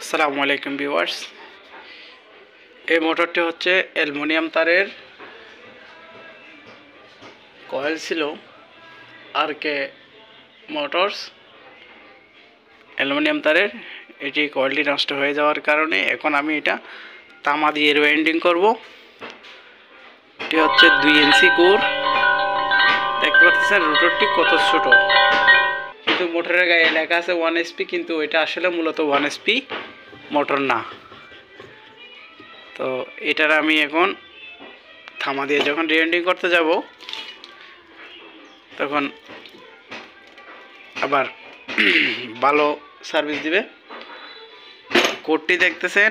আসসালামু আলাইকুম ভিউয়ার্স। এই মোটরটি হচ্ছে অ্যালুমিনিয়াম তারের কয়েল ছিল আরকে মোটরস অ্যালুমিনিয়াম তারের। এটি কয়েলটি নষ্ট হয়ে যাওয়ার কারণে এখন আমি এটা তামা দিয়ে রিওয়াইন্ডিং করব। এটি হচ্ছে 2 ইঞ্চি কোর। দেখতে পাচ্ছেন রোটরটি কত ছোট, কিন্তু মোটরের গায়ে লেখা আছে 1 HP, কিন্তু এটা আসলে মূলত 1 HP মোটর না। তো এটার আমি এখন থামা দিয়ে যখন রিওয়াইন্ডিং করতে যাব তখন আবার ভালো সার্ভিস দিবে। কোডটি দেখতেছেন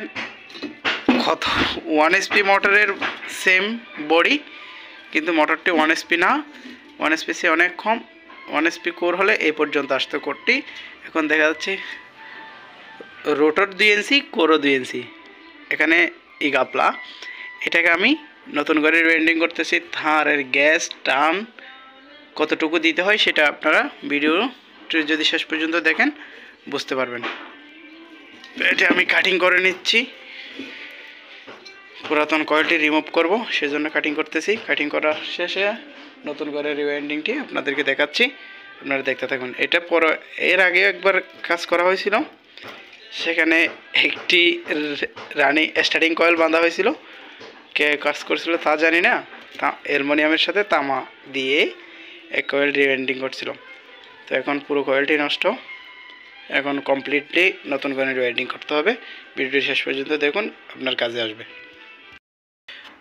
কত 1 HP মোটরের সেম বডি, কিন্তু মোটরটি 1 HP না, 1 HP সে অনেক কম। 1 HP কোর হলে এই পর্যন্ত আসতো কোডটি। এখন দেখা যাচ্ছে রোটর 2 ইঞ্চি, কোরও 2 ইঞ্চি। এখানে ইগাপলা এটাকে আমি নতুন করে রিওয়াইন্ডিং করতেছি। তারের গ্যাস টান কতটুকু দিতে হয় সেটা আপনারা ভিডিওটি যদি শেষ পর্যন্ত দেখেন বুঝতে পারবেন। এটা আমি কাটিং করে নিচ্ছি। পুরাতন কয়েলটি রিমুভ করব, সেজন্য কাটিং করতেছি। কাটিং করা শেষে নতুন করে রিওয়াইন্ডিংটি আপনাদেরকে দেখাচ্ছি, আপনারা দেখতে থাকুন। এটা এর আগে একবার কাজ করা হয়েছিল, সেখানে একটি রানিং স্টার্টিং কয়েল বাঁধা হয়েছিল। কে কাজ করেছিল তা জানি না, অ্যালুমিনিয়ামের সাথে তামা দিয়ে এক কয়েল রিওয়াইন্ডিং করছিল। তো এখন পুরো কয়েলটি নষ্ট, এখন কমপ্লিটলি নতুন করে রিওয়াইন্ডিং করতে হবে। ভিডিওটি শেষ পর্যন্ত দেখুন, আপনার কাজে আসবে।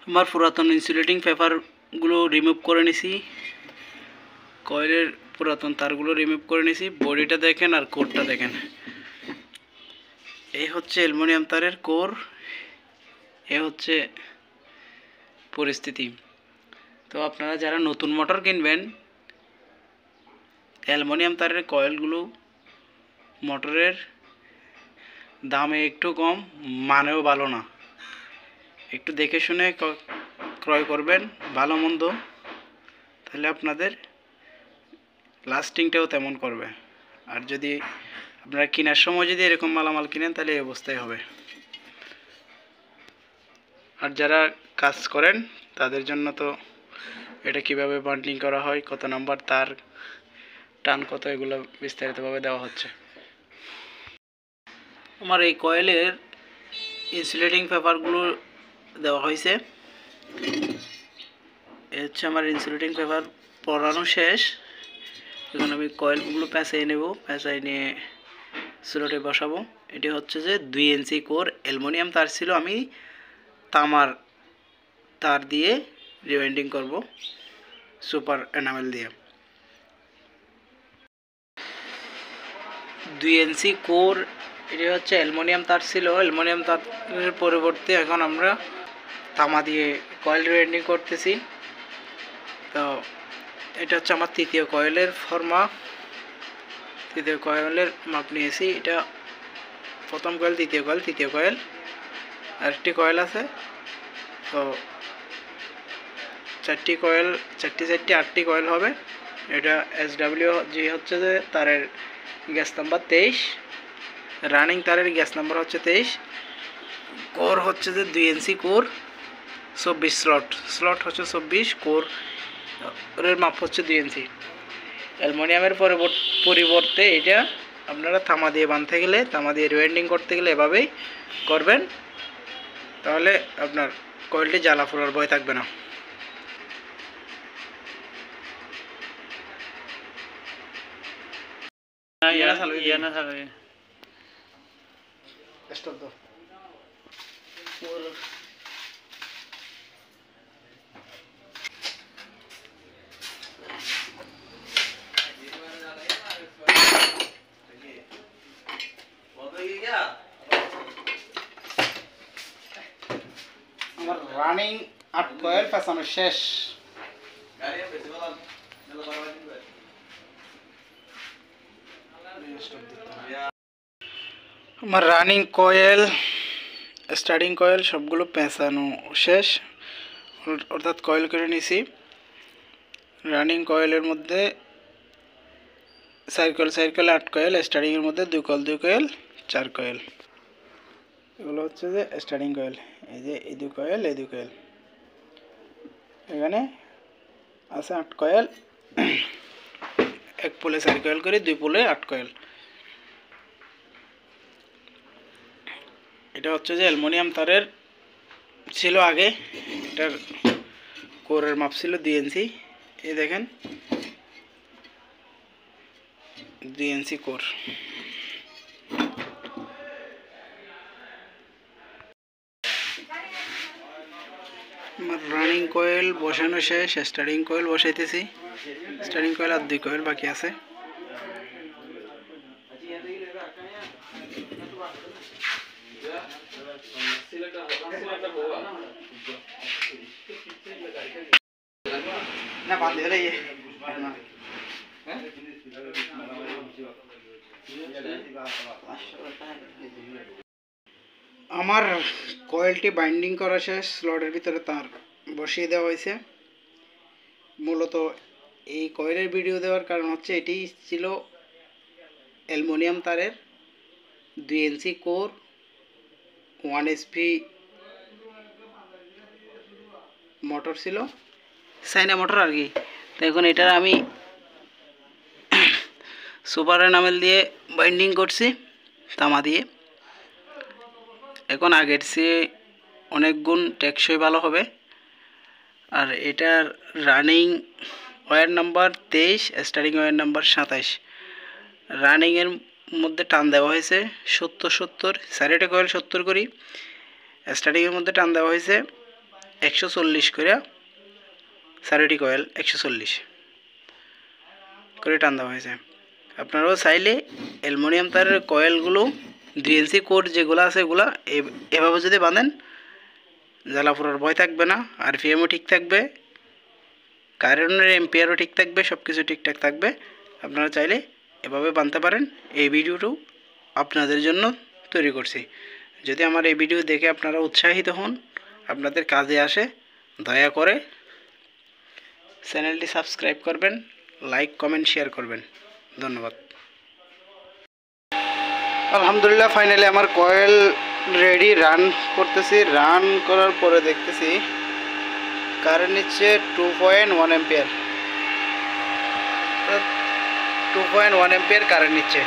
আমার পুরাতন ইনসুলেটিং পেপারগুলো রিমুভ করে নিছি, কয়েলের পুরাতন তারগুলো রিমুভ করে নিছি। বডিটা দেখেন আর কোরটা দেখেন। এই হচ্ছে অ্যালুমিনিয়াম তারের কোর, এ হচ্ছে পরিস্থিতি। তো আপনারা যারা নতুন মোটর কিনবেন, অ্যালুমিনিয়াম তারের কয়েলগুলো মোটরের দামে একটু কম, মানেও ভালো না। একটু দেখে শুনে ক্রয় করবেন, ভালো মন্দ, তাহলে আপনাদের লাস্টিংটাও তেমন করবে। আর যদি আপনারা কেনার সময় যদি এরকম মালামাল কিনেন তাহলে এই অবস্থাই হবে। আর যারা কাজ করেন তাদের জন্য তো এটা কিভাবে বান্ডিং করা হয়, কত নাম্বার তার, টান কত, এগুলো বিস্তারিতভাবে দেওয়া হচ্ছে। আমার এই কয়েলের ইনসুলেটিং পেপারগুলো দেওয়া হয়েছে। এ হচ্ছে আমার ইনসুলেটিং পেপার পরানো শেষ। এখন আমি কয়েলগুলো পেঁচাই নেব, পেঁচাই নিয়ে স্লটে বসাবো। এটি হচ্ছে যে 2 ইঞ্চি কোর অ্যালুমিনিয়াম তার ছিল, আমি তামার তার দিয়ে রিওয়াইন্ডিং করব সুপার এনামেল দিয়ে। 2 ইঞ্চি কোর, এটি হচ্ছে অ্যালুমিনিয়াম তার ছিল। অ্যালুমিনিয়াম তারের পরিবর্তে এখন আমরা তামা দিয়ে কয়েল রিওয়াইন্ডিং করতেছি। তো এটা হচ্ছে আমার তৃতীয় কয়েলের ফর্মা, তৃতীয় কয়েলের মাপ নিয়েছি। এটা প্রথম কয়েল, দ্বিতীয় কয়েল, তৃতীয় কয়েল, আরেকটি কয়েল আছে। তো 4টি কয়েল, 4টি 8টি কয়েল হবে। এটা SWG হচ্ছে যে তারের গ্যাস নাম্বার 23, রানিং তারের গ্যাস নাম্বার হচ্ছে 23। কোর হচ্ছে যে 2 ইঞ্চি কোর, 24 স্লট হচ্ছে 24, কোরের মাপ হচ্ছে 2 ইঞ্চি। অ্যালুমিনিয়ামের পরিবর্তে এটা আপনারা তামা দিয়ে বাঁধতে গেলে, তামা দিয়ে রিওয়াইন্ডিং করতে গেলে এভাবেই করবেন, তাহলে আপনার কয়েলটি জ্বালা পোড়ার ভয় থাকবে না। আমার রানিং 8 কয়েল পেছানো শেষ। আমার রানিং কয়েল, স্টার্টিং কয়েল সবগুলো পেঁচানো শেষ, অর্থাৎ কয়েল করে নিছি। রানিং কয়েলের মধ্যে সার্কেল 8 কয়েল, স্টার্টিংয়ের মধ্যে 2 কয়েল 4 কয়েল। এগুলো হচ্ছে যে স্টার্টিং কয়েল, এই যে এই দুই কয়েল, এই দুই কয়েল, এখানে আছে 8 কয়েল, এক পোলে 4 কয়েল করে, 2 পোলে 8 কয়েল। এটা হচ্ছে যে অ্যালুমিনিয়াম তারের ছিল আগে, এটার কোরের মাপ ছিল 2 ইঞ্চি। এই দেখেন 2 ইঞ্চি কোর। আমার রানিং কয়েল বসানো শেষ, স্টার্টিং কয়েল বসাইতেছি। স্টার্টিং কয়েল আর 2 কয়েল বাকি আছে। না বাদ দিয়ে রে আমার কয়েলটি বাইন্ডিং করা শেষ, স্লটের ভিতরে তার বসিয়ে দেওয়া হয়েছে। মূলত এই কয়েলের ভিডিও দেওয়ার কারণ হচ্ছে এটি ছিল অ্যালুমিনিয়াম তারের 2 ইঞ্চি কোর, 1 HP মোটর ছিল, চাইনা মোটর আর কি। তো এখন এটার আমি সুপার এনামেল দিয়ে বাইন্ডিং করছি তামা দিয়ে। এখন আগের চেয়ে অনেক গুণ টেকসই ভালো হবে। আর এটার running wire number 23, starting wire number 27। রানিংয়ের মধ্যে টান দেওয়া হয়েছে 70-70, সাইডে কয়েল 70 করি। স্টার্টিংয়ের মধ্যে টান দেওয়া হয়েছে 140 করে, সাইডে কয়েল 140 করে টান দেওয়া হয়েছে। আপনারাও চাইলে অ্যালুমিনিয়াম তারের কয়েলগুলো 2 ইঞ্চি কোর যেগুলো আছে এগুলো এভাবে যদি বাঁধেন, জ্বালাপোড়ার ভয় থাকবে না, আরপিএমও ঠিক থাকবে, কারেন্টের এম্পিয়ারও ঠিক থাকবে, সব কিছু ঠিকঠাক থাকবে। আপনারা চাইলে এভাবে বাঁধতে পারেন। এই ভিডিওটাও আপনাদের জন্য তৈরি করছি। যদি আমার এই ভিডিও দেখে আপনারা উৎসাহিত হন, আপনাদের কাজে আসে, দয়া করে চ্যানেলটি সাবস্ক্রাইব করবেন, লাইক কমেন্ট শেয়ার করবেন। ধন্যবাদ। আলহামদুলিল্লাহ ফাইনালি আমার কয়েল রেডি, রান করতেছি। রান করার পরে দেখতেছি কারেন্ট নিচ্ছে 2.1 এম্পিয়ার, 2.1 এম্পিয়ার কারেন্ট নিচ্ছে।